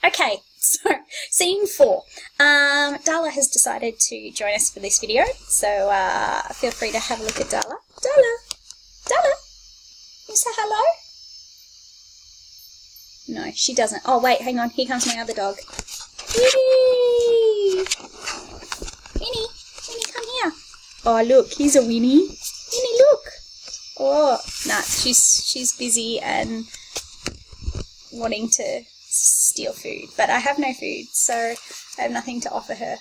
Okay, so scene 4. Darla has decided to join us for this video, so feel free to have a look at Darla. Darla, you say hello? No, she doesn't. Oh, wait, hang on. Here comes my other dog. Winnie! Winnie, come here. Oh, look, here's a Winnie. Winnie, look. Oh, nah, she's busy and wanting to steal food, but I have no food, so I have nothing to offer her.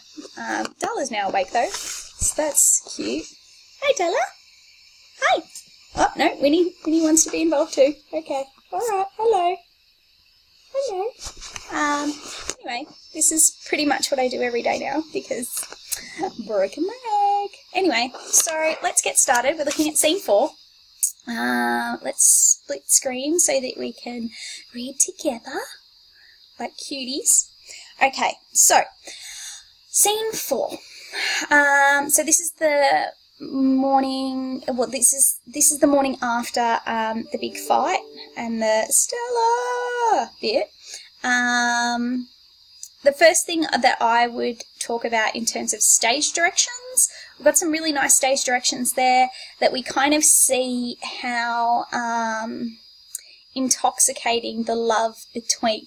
Darla's now awake though, so that's cute. Hey Darla. Hi. Oh no, Winnie wants to be involved too. Okay. Alright, hello. Anyway, this is pretty much what I do every day now because broken leg. Anyway, so let's get started. We're looking at scene 4. Let's split screen so that we can read together like cuties. Okay, so scene 4. So this is the morning. Well, this is the morning after the big fight and the Stella bit. The first thing that I would talk about in terms of stage directions, we've got some really nice stage directions there that we kind of see how intoxicating the love between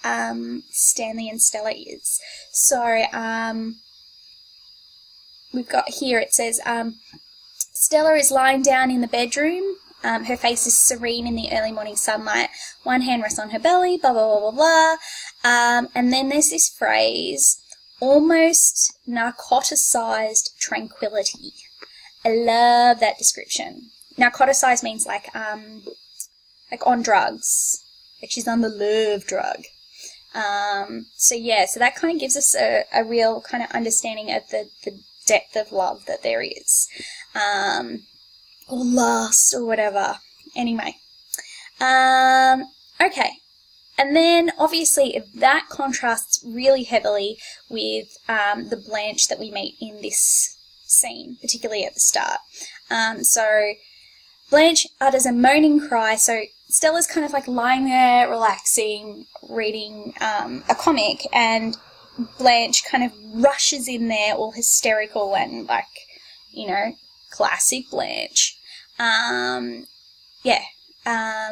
Stanley and Stella is. So we've got here, it says, Stella is lying down in the bedroom. Her face is serene in the early morning sunlight. One hand rests on her belly, blah, blah, blah, blah, blah. And then there's this phrase, almost narcoticized tranquility. I love that description. Narcoticized means like on drugs. Like she's on the love drug. So that kind of gives us a real kind of understanding of the depth of love that there is. Or lust or whatever. Anyway. Okay. And then obviously that contrasts really heavily with the Blanche that we meet in this scene, particularly at the start. So Blanche utters a moaning cry. So Stella's kind of like lying there, relaxing, reading a comic, and Blanche kind of rushes in there all hysterical and like, classic Blanche.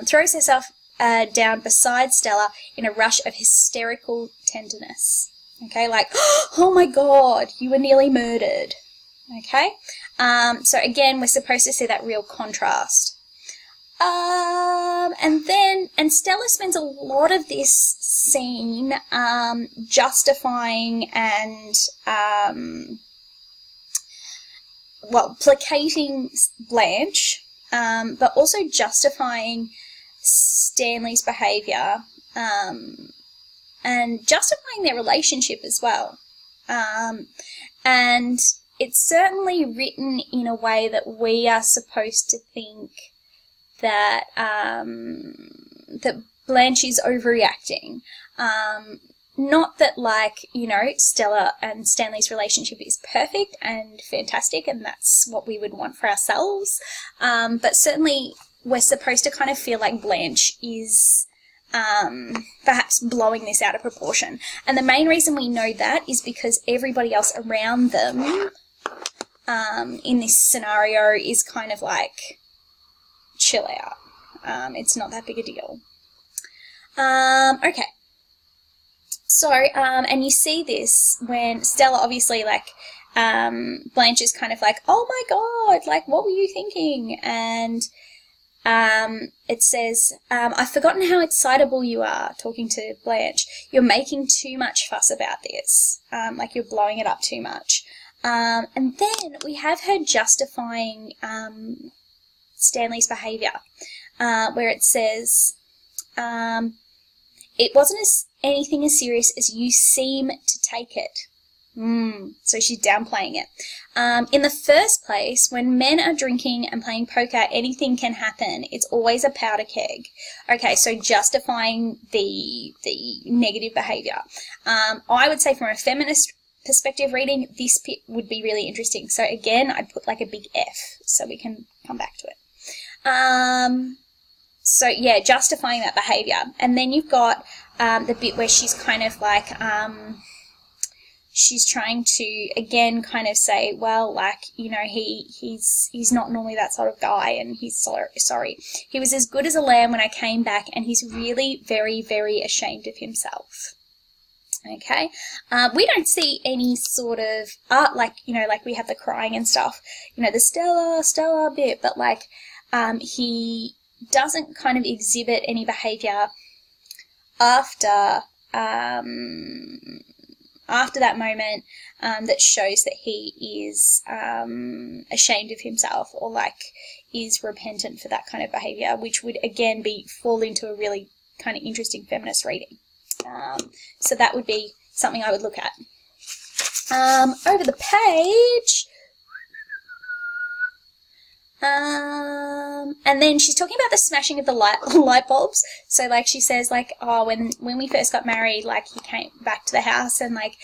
Throws herself down beside Stella in a rush of hysterical tenderness. Okay, like, oh my God, you were nearly murdered. Okay, so again, we're supposed to see that real contrast. And Stella spends a lot of this scene justifying and placating Blanche, but also justifying Stanley's behaviour, and justifying their relationship as well. And it's certainly written in a way that we are supposed to think that that Blanche is overreacting. Not that, Stella and Stanley's relationship is perfect and fantastic, and that's what we would want for ourselves. But certainly we're supposed to kind of feel like Blanche is perhaps blowing this out of proportion. And the main reason we know that is because everybody else around them in this scenario is kind of like, chill out. It's not that big a deal. Okay. So, and you see this when Stella obviously, Blanche is kind of like, oh my God, what were you thinking? And it says, I've forgotten how excitable you are, talking to Blanche. You're making too much fuss about this. You're blowing it up too much. And then we have her justifying Stanley's behaviour, where it says, it wasn't anything as serious as you seem to take it. So she's downplaying it. In the first place, when men are drinking and playing poker, anything can happen. It's always a powder keg. Okay, so justifying the negative behaviour. I would say from a feminist perspective reading, this bit would be really interesting. So again, I'd put like a big F so we can come back to it. So yeah, justifying that behaviour. And then you've got the bit where she's kind of like, she's trying to, again, kind of say, well, like, you know, he's not normally that sort of guy, and he's sorry. He was as good as a lamb when I came back, and he's really very, very ashamed of himself. Okay, we don't see any sort of art, like, you know, like we have the crying and stuff, you know, the Stella bit, but like, he doesn't kind of exhibit any behaviour after that moment that shows that he is ashamed of himself, or like is repentant for that kind of behaviour, which would again fall into a really kind of interesting feminist reading. So that would be something I would look at. Over the page, and then she's talking about the smashing of the light bulbs. So like she says, like, oh, when we first got married, like he came back to the house and like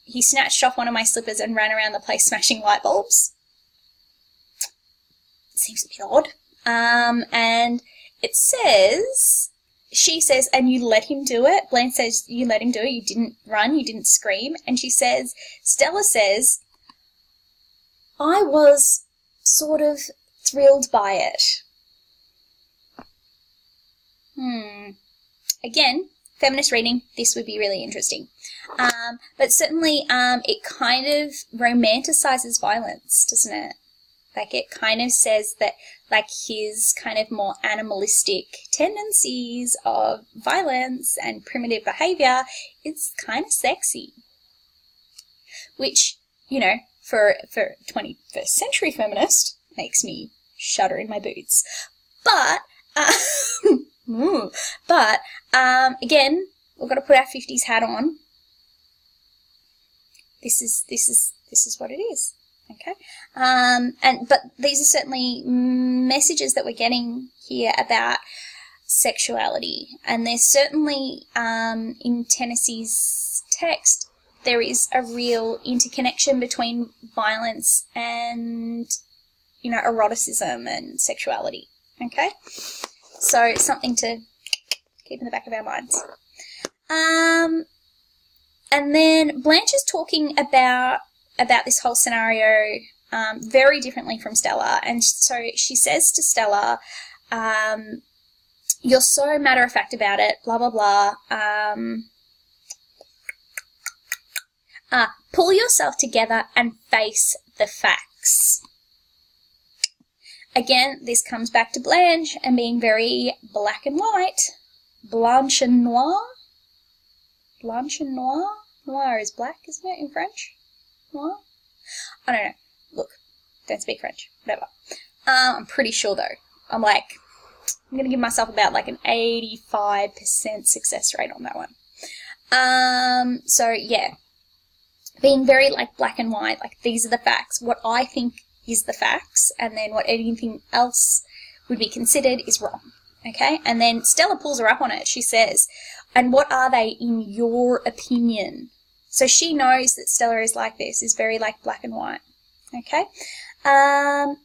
he snatched off one of my slippers and ran around the place smashing light bulbs. It seems a bit odd. And it says, she says, and you let him do it. Blanche says, you let him do it. You didn't run. You didn't scream. And she says, Stella says, I was sort of thrilled by it. Again, feminist reading, this would be really interesting. But certainly it kind of romanticizes violence, doesn't it? Like, it kind of says that, like, his kind of more animalistic tendencies of violence and primitive behaviour is kind of sexy. Which, you know, for 21st century feminist, makes me shudder in my boots. But, again, we've got to put our 50s hat on. This is what it is. Okay, but these are certainly messages that we're getting here about sexuality, and there's certainly in Tennessee's text there is a real interconnection between violence and, you know, eroticism and sexuality. Okay, so something to keep in the back of our minds. And then Blanche is talking about this whole scenario very differently from Stella. And so she says to Stella, you're so matter-of-fact about it, blah, blah, blah. Pull yourself together and face the facts. Again, this comes back to Blanche and being very black and white. Blanche and noir. Blanche and noir. Noir is black, isn't it, in French? Noir? I don't know. Look, don't speak French. Whatever. I'm pretty sure, though. I'm going to give myself about like an 85% success rate on that one. So, yeah. Being very like black and white, like these are the facts. What I think is the facts, and then what anything else would be considered is wrong. Okay? And then Stella pulls her up on it. She says, and what are they in your opinion? So she knows that Stella is like this, is very like black and white. Okay? And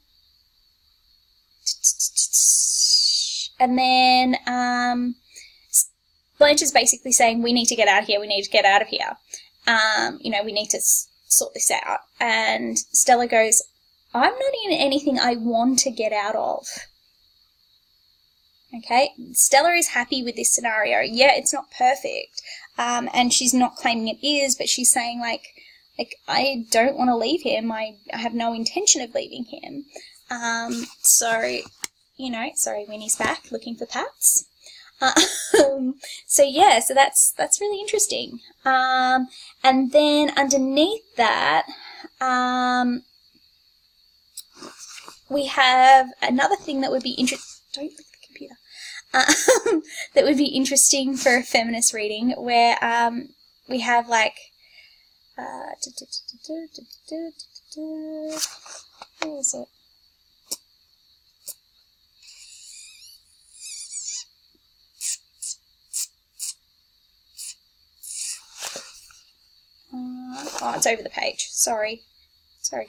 then Blanche is basically saying, we need to get out of here, we need to get out of here. You know, we need to sort this out. And Stella goes, I'm not in anything I want to get out of. Okay? Stella is happy with this scenario. Yeah, it's not perfect. And she's not claiming it is, but she's saying, like I don't want to leave him. I have no intention of leaving him. So, you know, sorry, Winnie's back looking for pats. So yeah, so that's really interesting. And then underneath that, we have another thing that would be don't look at the computer. That would be interesting for a feminist reading, where we have like where is it? Oh, it's over the page. Sorry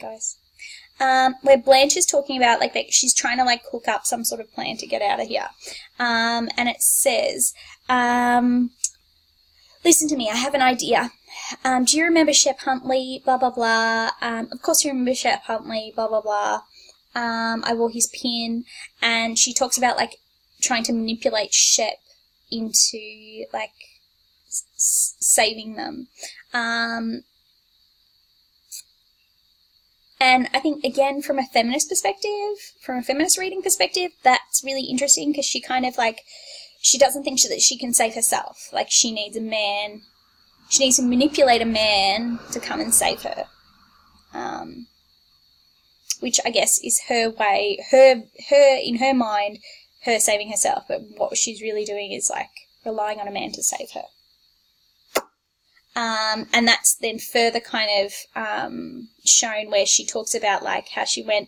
guys. where Blanche is talking about, like, that she's trying to, like, cook up some sort of plan to get out of here. And it says, listen to me, I have an idea. Do you remember Shep Huntley? Blah, blah, blah. Of course you remember Shep Huntley, blah, blah, blah. I wore his pin. And she talks about, like, trying to manipulate Shep into, like, saving them. And I think, again, from a feminist perspective, from a feminist reading perspective, that's really interesting because she kind of, like, she doesn't think that she can save herself. Like, she needs a man, she needs to manipulate a man to come and save her. Which I guess is her way, in her mind, her saving herself. But what she's really doing is, like, relying on a man to save her. And that's then further kind of shown where she talks about, like, how she ran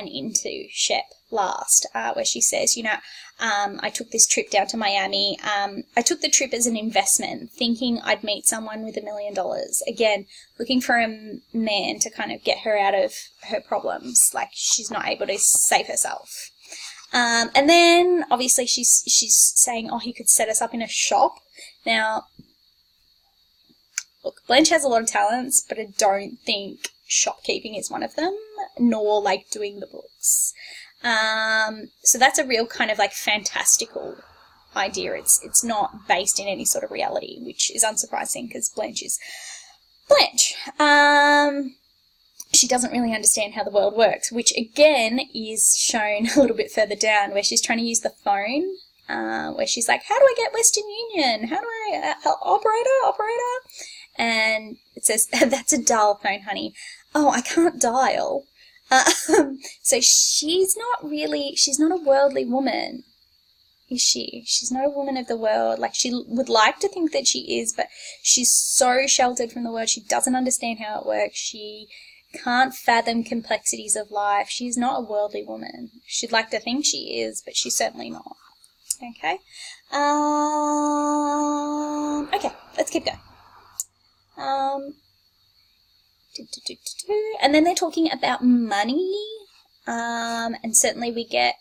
into Shep last, where she says, you know, I took this trip down to Miami. I took the trip as an investment, thinking I'd meet someone with $1 million. Again, looking for a man to kind of get her out of her problems. Like, she's not able to save herself. And then, obviously, she's saying, oh, he could set us up in a shop. Now, look, Blanche has a lot of talents, but I don't think shopkeeping is one of them, nor, like, doing the books. So that's a real kind of, like, fantastical idea. It's not based in any sort of reality, which is unsurprising because Blanche is Blanche. She doesn't really understand how the world works, which, again, is shown a little bit further down where she's trying to use the phone, where she's like, how do I get Western Union? How do I, operator? And it says, that's a dial phone, honey. Oh, I can't dial. So she's not a worldly woman, is she? She's not a woman of the world. Like, she would like to think that she is, but she's so sheltered from the world. She doesn't understand how it works. She can't fathom complexities of life. She's not a worldly woman. She'd like to think she is, but she's certainly not. Okay? Okay, let's keep going. And then they're talking about money, and certainly we get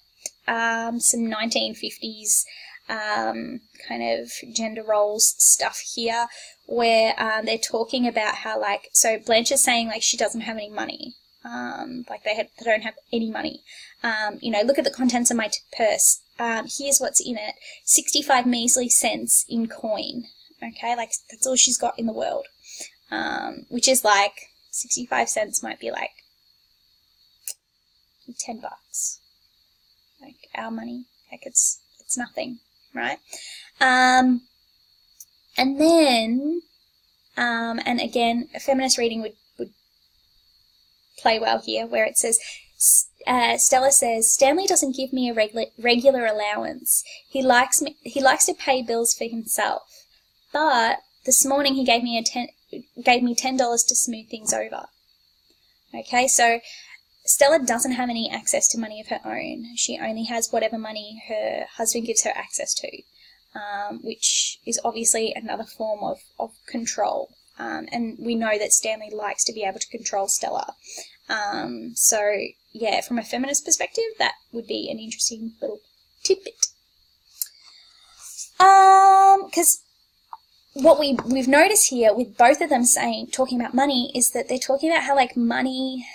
some 1950s kind of gender roles stuff here, where they're talking about how, like, so Blanche is saying, like, she doesn't have any money, like they don't have any money. You know, look at the contents of my purse. Here's what's in it: 65 measly cents in coin. Okay, like, that's all she's got in the world. Which is like 65 cents might be like $10. Like, our money, like, it's nothing, right? And then, and again, a feminist reading would play well here, where it says, Stella says, Stanley doesn't give me a regular allowance. He likes to pay bills for himself, but this morning he gave me $10 to smooth things over. Okay, so Stella doesn't have any access to money of her own. She only has whatever money her husband gives her access to, which is obviously another form of control. And we know that Stanley likes to be able to control Stella. So, yeah, from a feminist perspective, that would be an interesting little tidbit. Because what we've noticed here with both of them talking about money is that they're talking about how, like, money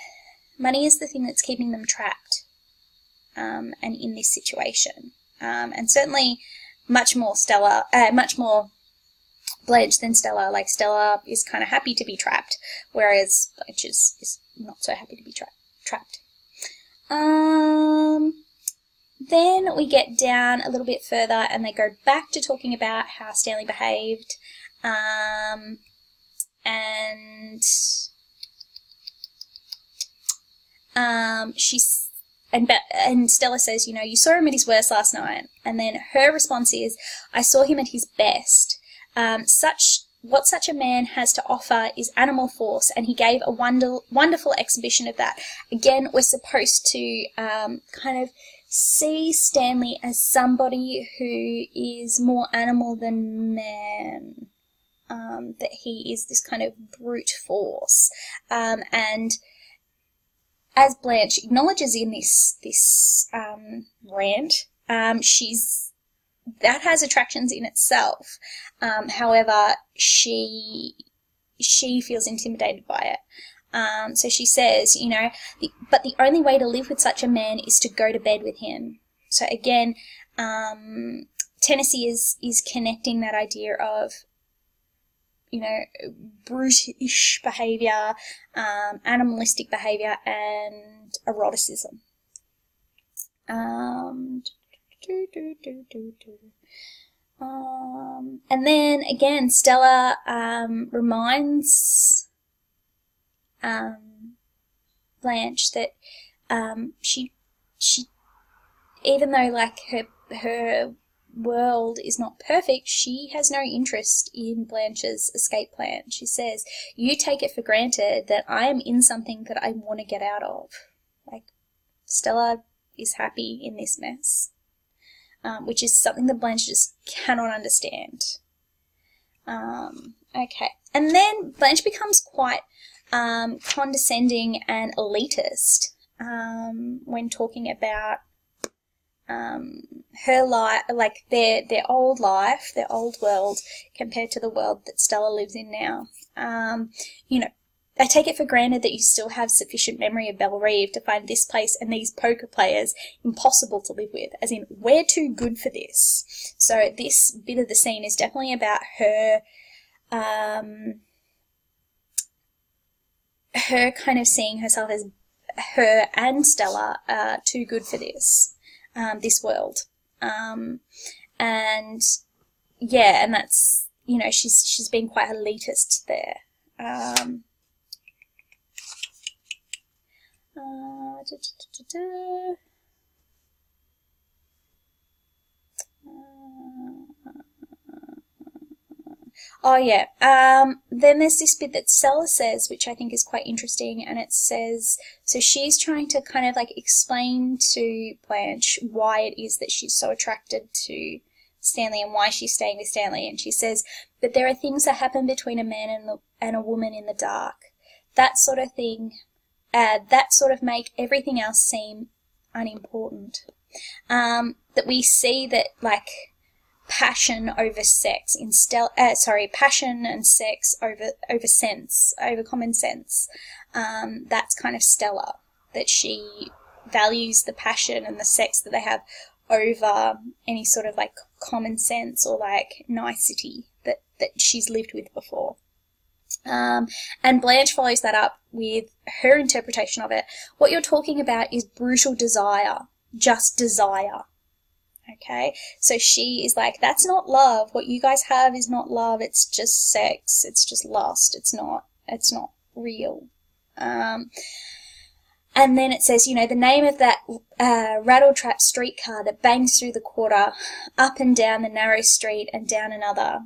is the thing that's keeping them trapped, and in this situation. And certainly much more Blanche than Stella. Like, Stella is kind of happy to be trapped, whereas Blanche is not so happy to be trapped. Then we get down a little bit further and they go back to talking about how Stanley behaved. And Stella says, you know, you saw him at his worst last night. And then her response is, I saw him at his best. What such a man has to offer is animal force, and he gave a wonderful exhibition of that. Again, we're supposed to kind of see Stanley as somebody who is more animal than man, that he is this kind of brute force. And as Blanche acknowledges in this rant, that has attractions in itself. However, she feels intimidated by it. So she says, you know, but the only way to live with such a man is to go to bed with him. So again, Tennessee is connecting that idea of, you know, brutish behaviour, animalistic behaviour, and eroticism. And then again, Stella reminds Blanche that she even though like her world is not perfect, she has no interest in Blanche's escape plan. She says, "You take it for granted that I am in something that I want to get out of." Like, Stella is happy in this mess, which is something that Blanche just cannot understand. Okay, and then Blanche becomes quite condescending and elitist when talking about her life, like their old life, their old world, compared to the world that Stella lives in now. You know, I take it for granted that you still have sufficient memory of Bellerive to find this place and these poker players impossible to live with, as in, we're too good for this. So this bit of the scene is definitely about her, her kind of seeing herself as her and Stella are too good for this. This world, and yeah, and that's, you know, she's been quite elitist there. Oh yeah. Then there's this bit that Stella says, which I think is quite interesting, and it says, so she's trying to kind of like explain to Blanche why it is that she's so attracted to Stanley and why she's staying with Stanley, and she says, but there are things that happen between a man and a woman in the dark. That sort of thing, that sort of make everything else seem unimportant. That we see that, like, passion over sex in passion and sex over sense, over common sense. That's kind of Stella, that she values the passion and the sex that they have over any sort of like common sense or like nicety that she's lived with before. And Blanche follows that up with her interpretation of it. What you're talking about is brutal desire, just desire. Okay, so she is like, that's not love. What you guys have is not love. It's just sex. It's just lust. It's not real. And then it says, you know, the name of that rattle-trap streetcar that bangs through the quarter, up and down the narrow street and down another.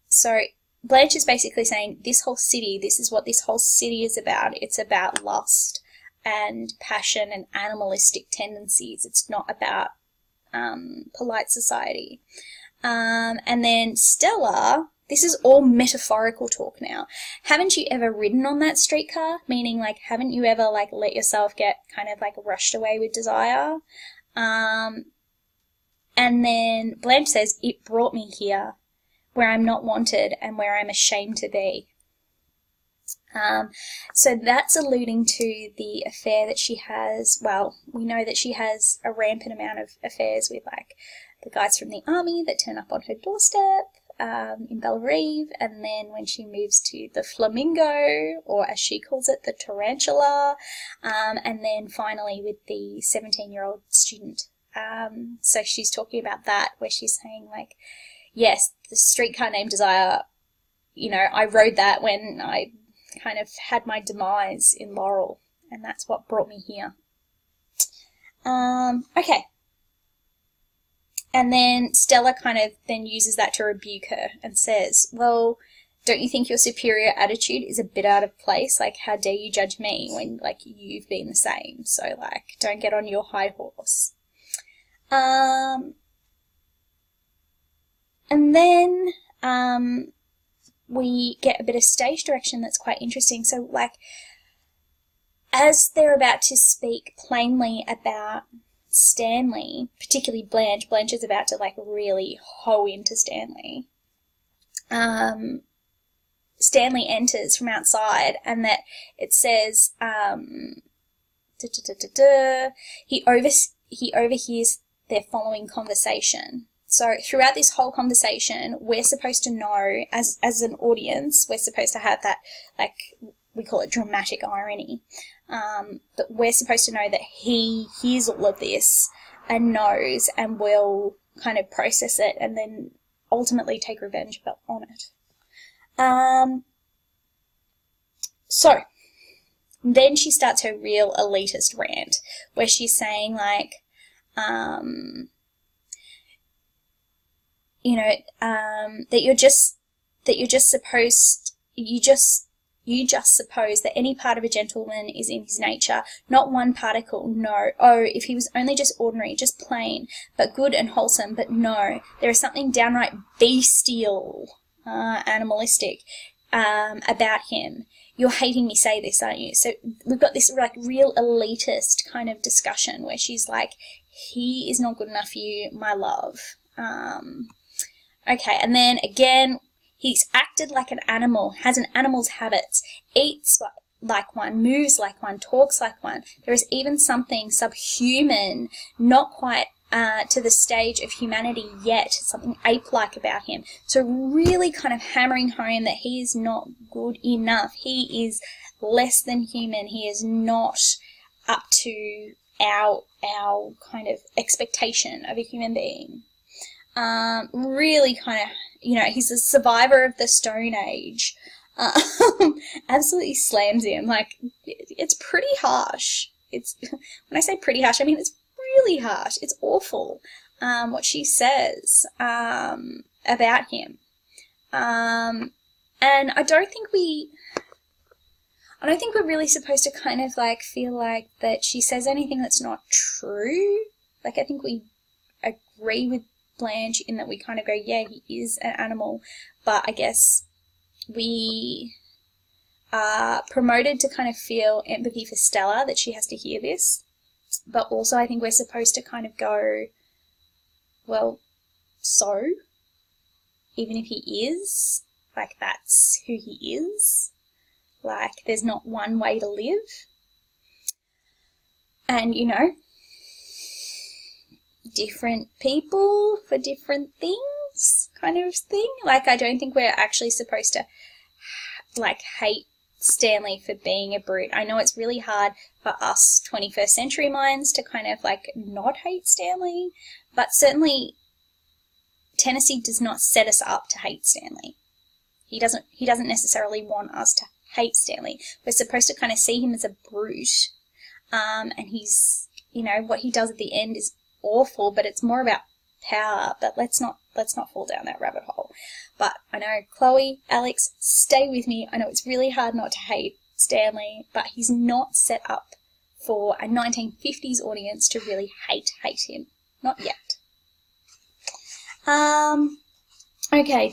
So Blanche is basically saying this whole city, this is what this whole city is about. It's about lust and passion and animalistic tendencies. It's not about polite society. And then Stella, this is all metaphorical talk now. Haven't you ever ridden on that streetcar? Meaning, like, haven't you ever, like, let yourself get kind of, like, rushed away with desire? And then Blanche says, it brought me here, where I'm not wanted and where I'm ashamed to be. So that's alluding to the affair that she has. Well, we know that she has a rampant amount of affairs with, like, the guys from the army that turn up on her doorstep in Bellerive, and then when she moves to the Flamingo, or as she calls it, the Tarantula, and then finally with the 17-year-old student. So she's talking about that, where she's saying, like, yes, the streetcar named Desire, you know, I rode that when I kind of had my demise in Laurel, and that's what brought me here. Okay. And then Stella kind of then uses that to rebuke her and says, well, don't you think your superior attitude is a bit out of place? Like, how dare you judge me when, like, you've been the same? So, like, don't get on your high horse. And then we get a bit of stage direction that's quite interesting. So, like, as they're about to speak plainly about Stanley, particularly Blanche is about to like really hoe into Stanley. Stanley enters from outside, and that it says, he overhears their following conversation. So throughout this whole conversation, we're supposed to know, as an audience, we're supposed to have that, like, we call it dramatic irony, that we're supposed to know that he hears all of this and knows and will kind of process it and then ultimately take revenge on it. So then she starts her real elitist rant, where she's saying like, that you just suppose that any part of a gentleman is in his nature, not one particle, no. Oh, if he was only just ordinary, just plain, but good and wholesome, but no, there is something downright bestial, animalistic, about him. You're hating me say this, aren't you? So we've got this like real elitist kind of discussion where she's like, he is not good enough for you, my love. Okay, and then again, he's acted like an animal, has an animal's habits, eats like one, moves like one, talks like one. There is even something subhuman, not quite to the stage of humanity yet, something ape-like about him. So really kind of hammering home that he is not good enough. He is less than human. He is not up to our kind of expectation of a human being. Really kind of, he's a survivor of the Stone Age. Absolutely slams him. Like, it's pretty harsh. When I say pretty harsh, I mean it's really harsh. It's awful, what she says, about him. And I don't think we're really supposed to kind of like feel like that she says anything that's not true. Like, I think we agree with Blanche in that we kind of go, yeah, he is an animal, but I guess we are promoted to kind of feel empathy for Stella, that she has to hear this, but also I think we're supposed to kind of go, well, so, even if he is, like, that's who he is, like, there's not one way to live, and, different people for different things kind of thing. Like, I don't think we're actually supposed to, like, hate Stanley for being a brute. I know it's really hard for us 21st century minds to kind of, like, not hate Stanley, but certainly Tennessee does not set us up to hate Stanley. He doesn't necessarily want us to hate Stanley. We're supposed to kind of see him as a brute, and he's, what he does at the end is awful, but it's more about power. But let's not fall down that rabbit hole. But I know, Chloe, Alex, stay with me. I know it's really hard not to hate Stanley, but he's not set up for a 1950s audience to really hate him. Not yet. Okay,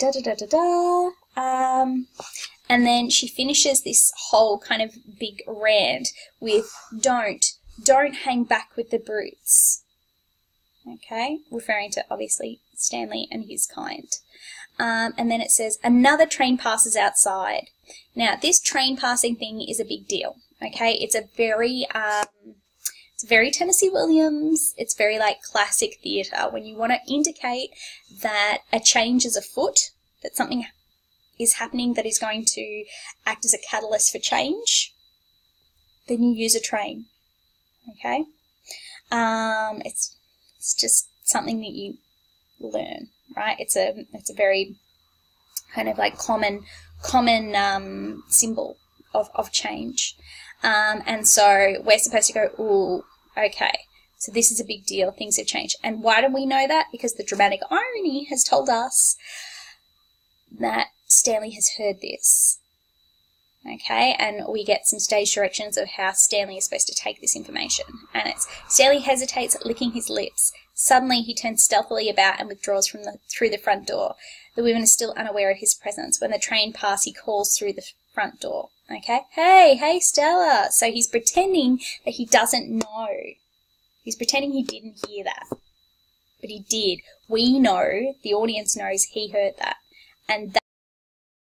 and then she finishes this whole kind of big rant with don't hang back with the brutes. Okay, referring to, obviously, Stanley and his kind. And then it says, another train passes outside. Now, this train passing thing is a big deal, okay? It's very Tennessee Williams. It's very, like, classic theatre. When you want to indicate that a change is afoot, that something is happening that is going to act as a catalyst for change, then you use a train, okay? It's just something that you learn, right? It's a very kind of like common symbol of change. And so we're supposed to go, ooh, okay, so this is a big deal. Things have changed. And why do we know that? Because the dramatic irony has told us that Stanley has heard this. Okay, and we get some stage directions of how Stanley is supposed to take this information. And it's, Stanley hesitates, licking his lips. Suddenly he turns stealthily about and withdraws through the front door. The women are still unaware of his presence. When the train passes, he calls through front door. Okay? Hey, Stella. So he's pretending that he doesn't know. He's pretending he didn't hear that. But he did. We know, the audience knows he heard that. And